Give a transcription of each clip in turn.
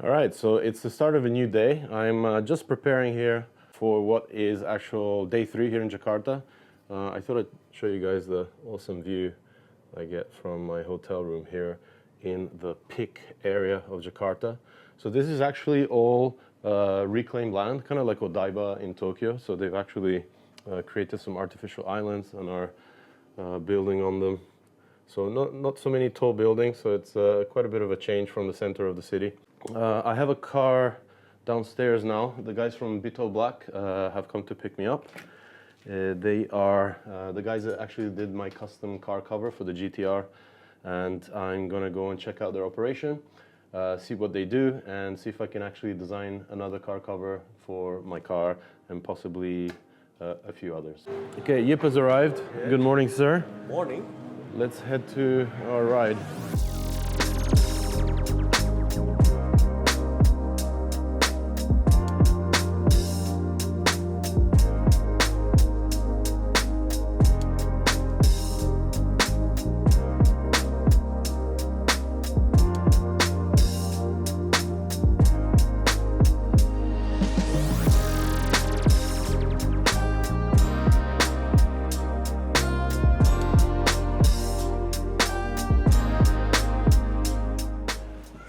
All right, so it's the start of a new day. I'm just preparing here for what is actual day 3 here in Jakarta. I thought I'd show you guys the awesome view I get from my hotel room here in the Pik area of Jakarta. So this is actually all reclaimed land, kind of like Odaiba in Tokyo. So they've actually created some artificial islands and are building on them. So not so many tall buildings, so it's quite a bit of a change from the center of the city. I have a car downstairs now. The guys from Bitelblack have come to pick me up. They are the guys that actually did my custom car cover for the GTR, and I'm gonna go and check out their operation, see what they do, and see if I can actually design another car cover for my car and possibly a few others. Okay, Yip has arrived. Yeah. Good morning, sir. Morning. Let's head to our ride.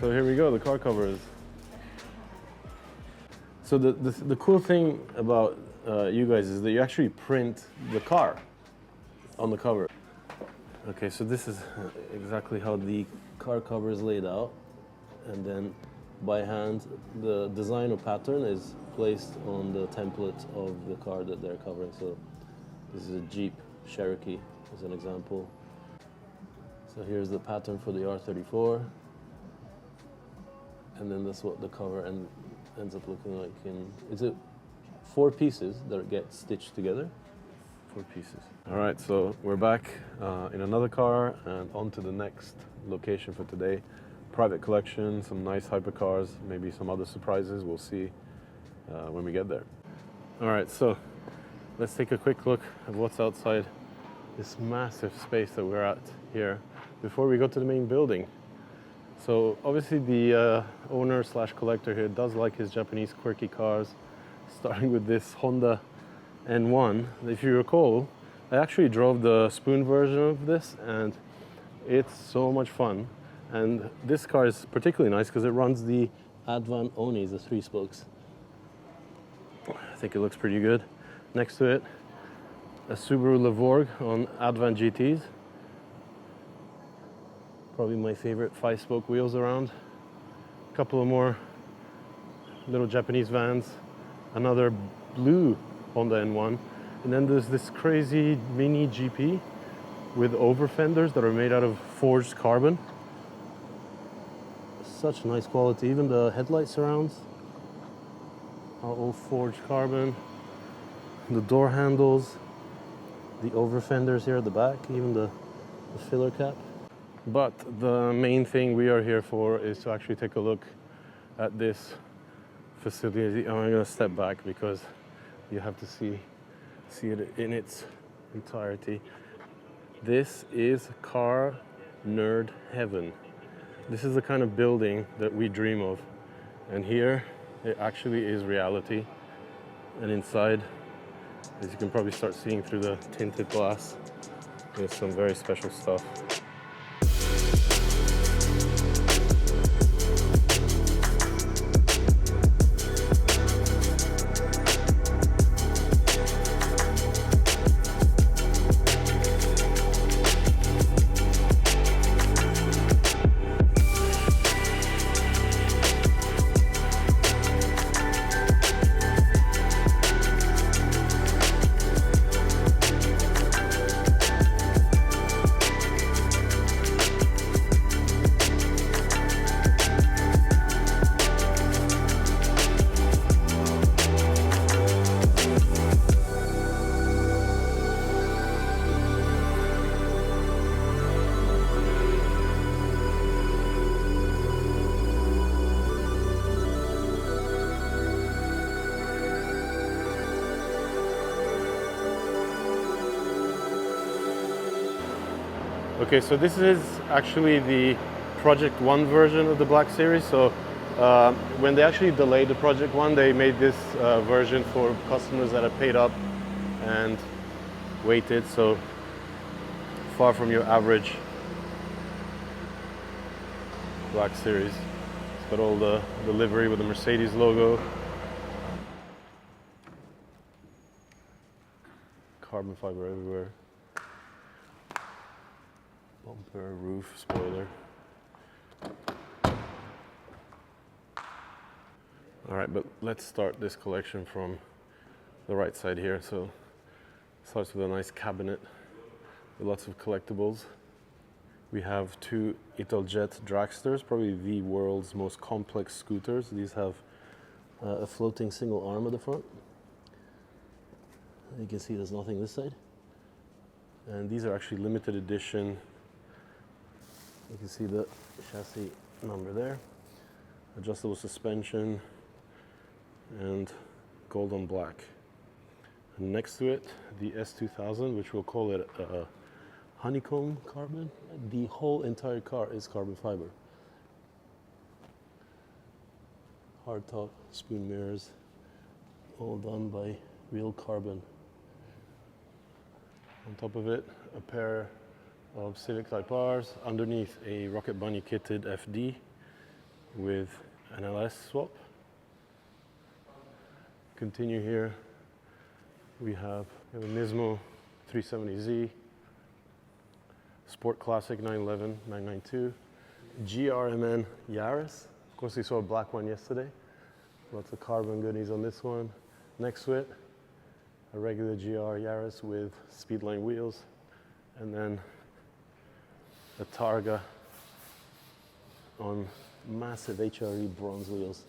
So here we go, the car covers. So the cool thing about you guys is that you actually print the car on the cover. Okay, so this is exactly how the car cover is laid out. And then by hand, the design or pattern is placed on the template of the car that they're covering. So this is a Jeep Cherokee as an example. So here's the pattern for the R34. And then that's what the cover ends up looking like. Is it 4 pieces that get stitched together? 4 pieces. All right, so we're back in another car and on to the next location for today. Private collection, some nice hypercars, maybe some other surprises. We'll see when we get there. All right, so let's take a quick look at what's outside this massive space that we're at here before we go to the main building. So obviously the owner/collector here does like his Japanese quirky cars, starting with this Honda N1. If you recall, I actually drove the spoon version of this and it's so much fun. And this car is particularly nice because it runs the Advan Oni, the 3 spokes. I think it looks pretty good. Next to it, a Subaru Levorg on Advan GTs. Probably my favorite 5-spoke wheels around. A couple of more little Japanese vans. Another blue Honda N1. And then there's this crazy mini GP with over fenders that are made out of forged carbon. Such nice quality. Even the headlight surrounds are all forged carbon. The door handles, the over fenders here at the back, even the filler cap. But the main thing we are here for is to actually take a look at this facility. I'm going to step back because you have to see it in its entirety. This is car nerd heaven. This is the kind of building that we dream of. And here, it actually is reality. And inside, as you can probably start seeing through the tinted glass, there's some very special stuff. Okay, so this is actually the Project 1 version of the Black Series. So When they actually delayed the Project One, they made this version for customers that have paid up and waited, so far from your average Black Series. It's got all the livery with the Mercedes logo. Carbon fiber everywhere. Bumper, roof, spoiler. All right, but let's start this collection from the right side here. So it starts with a nice cabinet with lots of collectibles. We have two Italjet dragsters, probably the world's most complex scooters. These have a floating single arm at the front. You can see there's nothing this side. And these are actually limited edition. You can see the chassis number there. Adjustable suspension and gold on black. And next to it, the S2000, which we'll call it a honeycomb carbon. The whole entire car is carbon fiber. Hardtop, spoon mirrors, all done by real carbon. On top of it, a pair of Civic Type Rs. Underneath, a Rocket Bunny kitted FD with an LS swap. Continue here. We have a Nismo 370Z, Sport Classic 911, 992, GRMN Yaris. Of course, we saw a black one yesterday. Lots of carbon goodies on this one. Next to it, a regular GR Yaris with Speedline wheels, and then a Targa on massive HRE bronze wheels.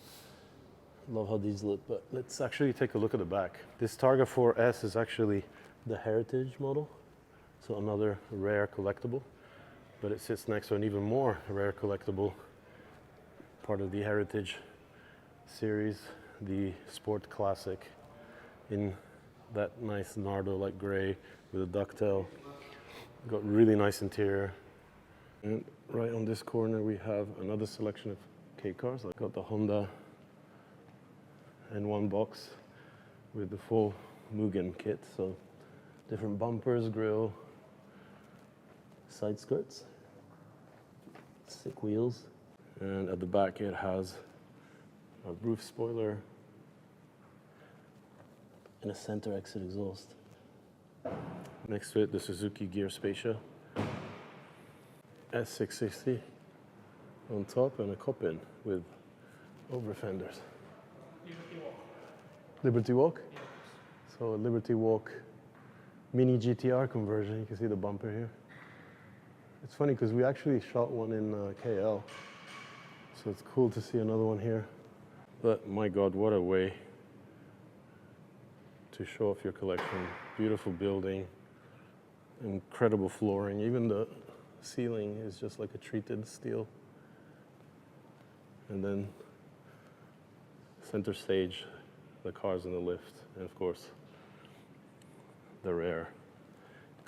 Love how these look, but let's actually take a look at the back. This Targa 4S is actually the Heritage model, so another rare collectible, but it sits next to an even more rare collectible, part of the Heritage series, the Sport Classic in that nice Nardo-like gray with a ducktail. Got really nice interior. And right on this corner we have another selection of K cars. I got the Honda N1 box with the full Mugen kit, so different bumpers, grille, side skirts, sick wheels, and at the back it has a roof spoiler and a center exit exhaust. Next to it, the Suzuki Gear Spacia S660 on top and a cop-in with over fenders. Liberty Walk? Yes. So a Liberty Walk mini GTR conversion. You can see the bumper here. It's funny because we actually shot one in KL, so it's cool to see another one here. But my God, what a way to show off your collection. Beautiful building, incredible flooring. Even the ceiling is just like a treated steel. And then center stage, the cars in the lift, and of course, the rare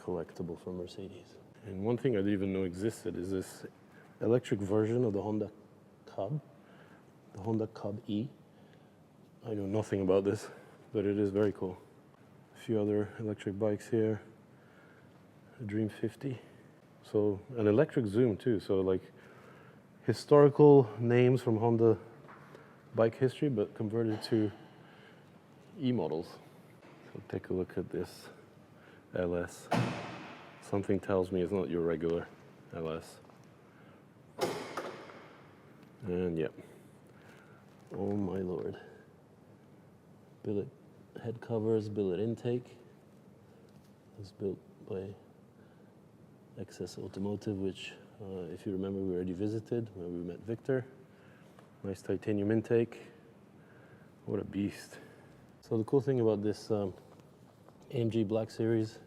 collectible from Mercedes. And one thing I didn't even know existed is this electric version of the Honda Cub, the Honda Cub E. I know nothing about this, but it is very cool. A few other electric bikes here, a Dream 50. So an electric Zoom too, so like historical names from Honda bike history, but converted to E-models. So take a look at this LS. Something tells me it's not your regular LS. And yep. Oh my Lord. Billet head covers, billet intake. It was built by XS Automotive, which if you remember we already visited when we met Victor. Nice titanium intake. What a beast. So the cool thing about this AMG Black Series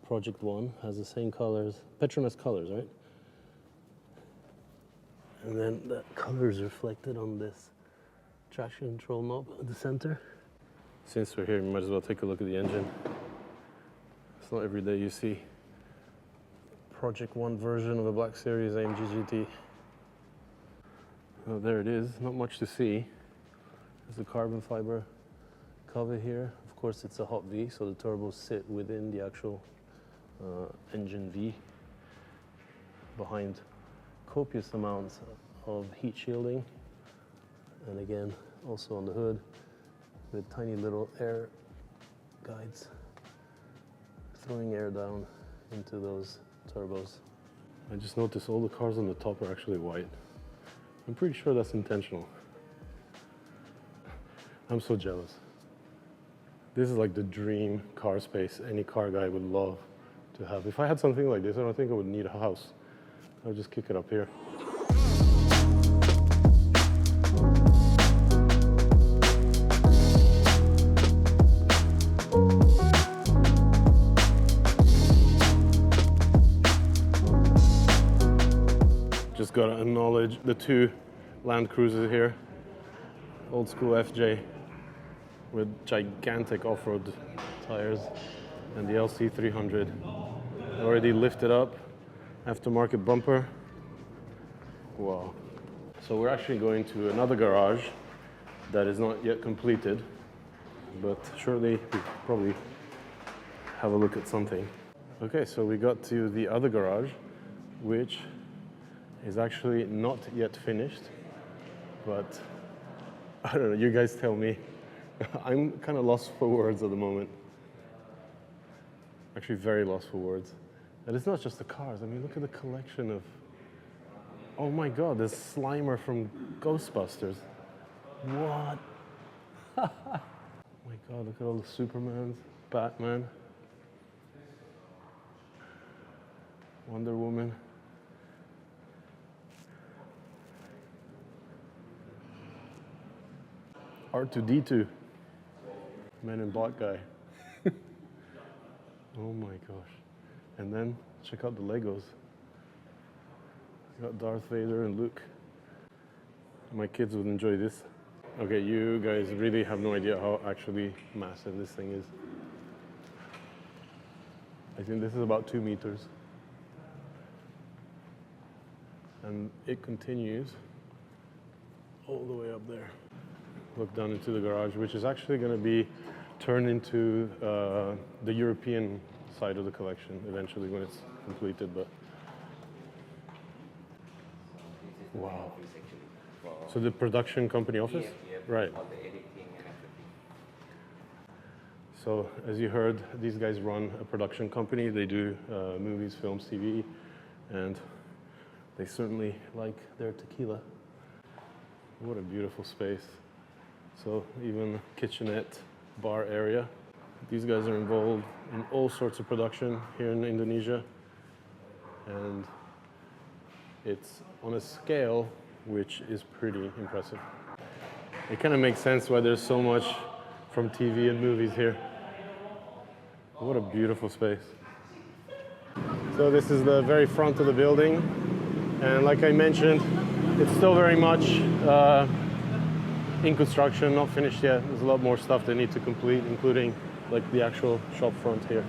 Project One has the same colors, Petronas colors, right? And then that color is reflected on this traction control knob at the center. Since we're here, we might as well take a look at the engine. It's not every day you see Project One version of a Black Series AMG GT. Oh, there it is. Not much to see. There's the carbon fiber cover here. Of course, it's a hot V, so the turbos sit within the actual engine V, behind copious amounts of heat shielding, and again, also on the hood with tiny little air guides throwing air down into those turbos. I just noticed all the cars on the top are actually white. I'm pretty sure that's intentional. I'm so jealous. This is like the dream car space any car guy would love to have. If I had something like this, I don't think I would need a house. I would just kick it up here. Just gotta acknowledge the two Land Cruisers here. Old school FJ with gigantic off-road tires, and the LC300 already lifted up, aftermarket bumper. Wow. So we're actually going to another garage that is not yet completed, but shortly we probably have a look at something. Okay, so we got to the other garage, which is actually not yet finished, but I don't know, you guys tell me. I'm kind of lost for words at the moment. Actually very lost for words. And it's not just the cars. I mean, look at the collection of, oh my God, there's Slimer from Ghostbusters. What? Oh my God, look at all the Supermans, Batman, Wonder Woman. R2-D2, Men in Black guy. Oh my gosh. And then check out the Legos. Got Darth Vader and Luke. My kids would enjoy this. Okay, you guys really have no idea how actually massive this thing is. I think this is about 2 meters. And it continues all the way up there. Look down into the garage, which is actually going to be turned into the European side of the collection eventually when it's completed. But wow! So the production company office, right? So as you heard, these guys run a production company. They do movies, films, TV, and they certainly like their tequila. What a beautiful space. So even kitchenette, bar area. These guys are involved in all sorts of production here in Indonesia. And it's on a scale which is pretty impressive. It kind of makes sense why there's so much from TV and movies here. What a beautiful space. So this is the very front of the building. And like I mentioned, it's still very much in construction, not finished yet. There's a lot more stuff they need to complete, including like the actual shop front here.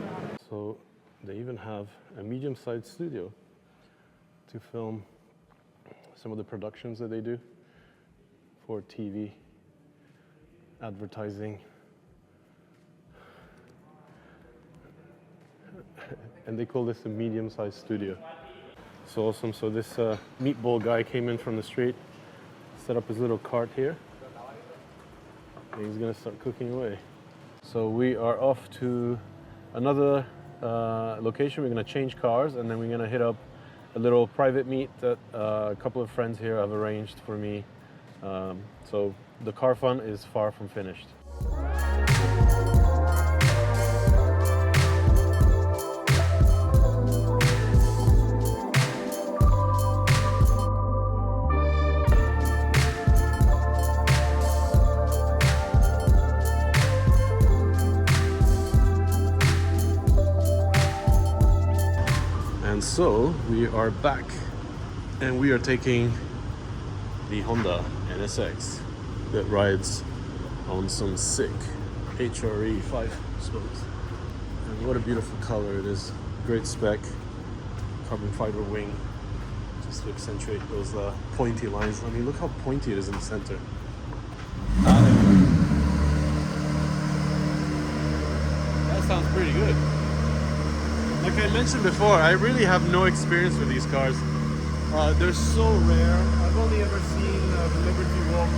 So they even have a medium-sized studio to film some of the productions that they do for TV, advertising. And they call this a medium-sized studio. So awesome. So this meatball guy came in from the street, set up his little cart here. And he's gonna start cooking away. So we are off to another location. We're gonna change cars, and then we're gonna hit up a little private meet that a couple of friends here have arranged for me. So the car fun is far from finished. And so we are back, and we are taking the Honda NSX that rides on some sick HRE 5 spokes. And what a beautiful color it is. Great spec, carbon fiber wing, just just to accentuate those pointy lines. I mean, look how pointy it is in the center. That sounds pretty good. Like I mentioned before, I really have no experience with these cars. They're so rare. I've only ever seen the Liberty Walk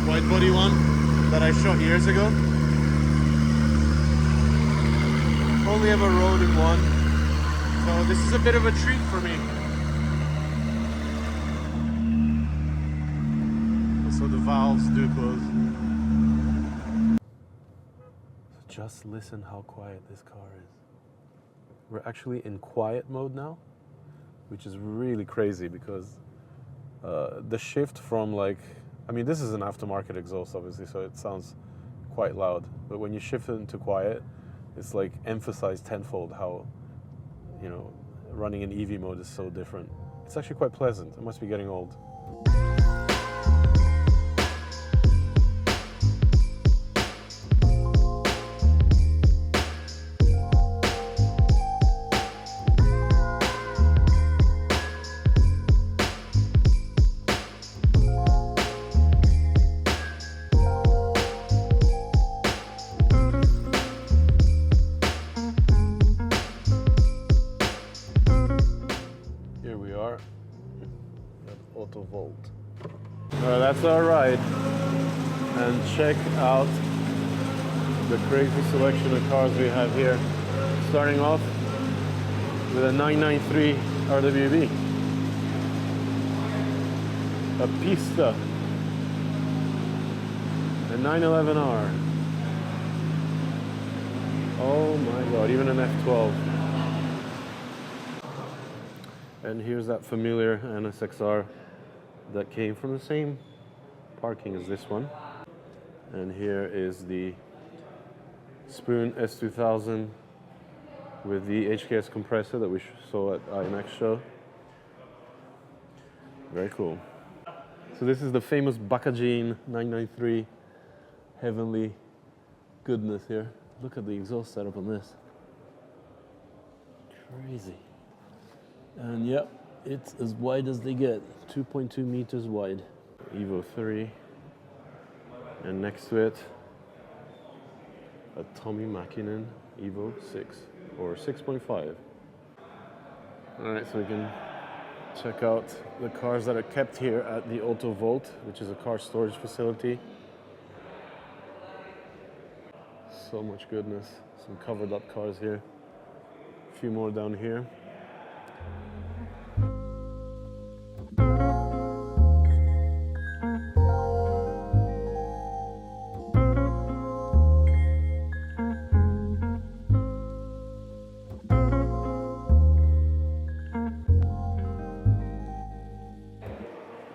wide body one that I shot years ago. Only ever rode in one. So this is a bit of a treat for me. Also the valves do close. So just listen how quiet this car is. We're actually in quiet mode now, which is really crazy because the shift from like, I mean, this is an aftermarket exhaust obviously, so it sounds quite loud, but when you shift it into quiet, it's like emphasized tenfold how, you know, running in EV mode is so different. It's actually quite pleasant. It must be getting old. That's our ride, and check out the crazy selection of cars we have here. Starting off with a 993 RWB, a Pista, a 911R. Oh my god, even an F12. And here's that familiar NSXR that came from the same parking as this one. And here is the Spoon S2000 with the HKS compressor that we saw at IMX show. Very cool. So this is the famous Bakajin 993 heavenly goodness here. Look at the exhaust setup on this. Crazy. And yep, it's as wide as they get, 2.2 meters wide. Evo 3, and next to it, a Tommy Mäkinen Evo 6, or 6.5. Alright, so we can check out the cars that are kept here at the Auto Vault, which is a car storage facility. So much goodness, some covered up cars here, a few more down here.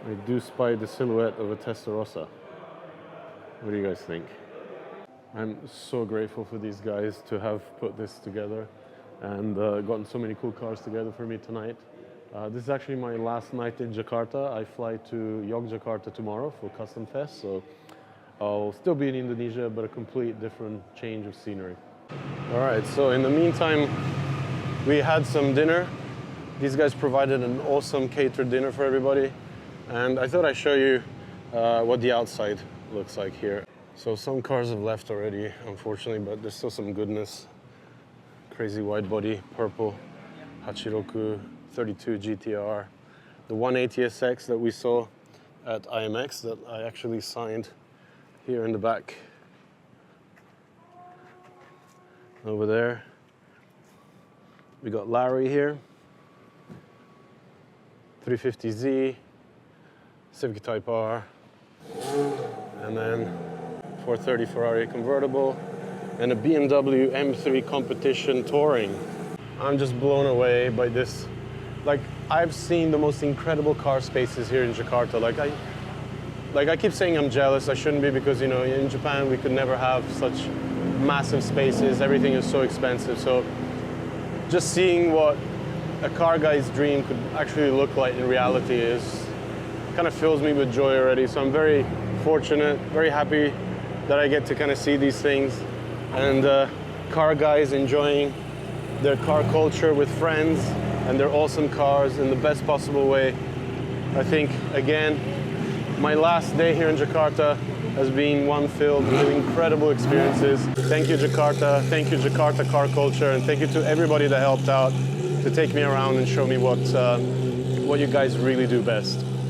I do spy the silhouette of a Testarossa. What do you guys think? I'm so grateful for these guys to have put this together and gotten so many cool cars together for me tonight. This is actually my last night in Jakarta. I fly to Yogyakarta tomorrow for Custom Fest, so I'll still be in Indonesia, but a complete different change of scenery. All right, so in the meantime, we had some dinner. These guys provided an awesome catered dinner for everybody. And I thought I'd show you what the outside looks like here. So some cars have left already, unfortunately, but there's still some goodness. Crazy wide body, purple, Hachiroku 32 GTR. The 180SX that we saw at IMX that I actually signed here in the back. Over there, we got Larry here, 350Z, Civic Type R, and then 430 Ferrari convertible, and a BMW M3 Competition Touring. I'm just blown away by this. Like, I've seen the most incredible car spaces here in Jakarta. Like I keep saying I'm jealous. I shouldn't be, because, you know, in Japan we could never have such massive spaces. Everything is so expensive. So just seeing what a car guy's dream could actually look like in reality is kind of fills me with joy already. So I'm very fortunate, very happy that I get to kind of see these things, and car guys enjoying their car culture with friends and their awesome cars in the best possible way. I think, again, my last day here in Jakarta has been one filled with incredible experiences. Thank you, Jakarta. Thank you, Jakarta car culture. And thank you to everybody that helped out to take me around and show me what you guys really do best.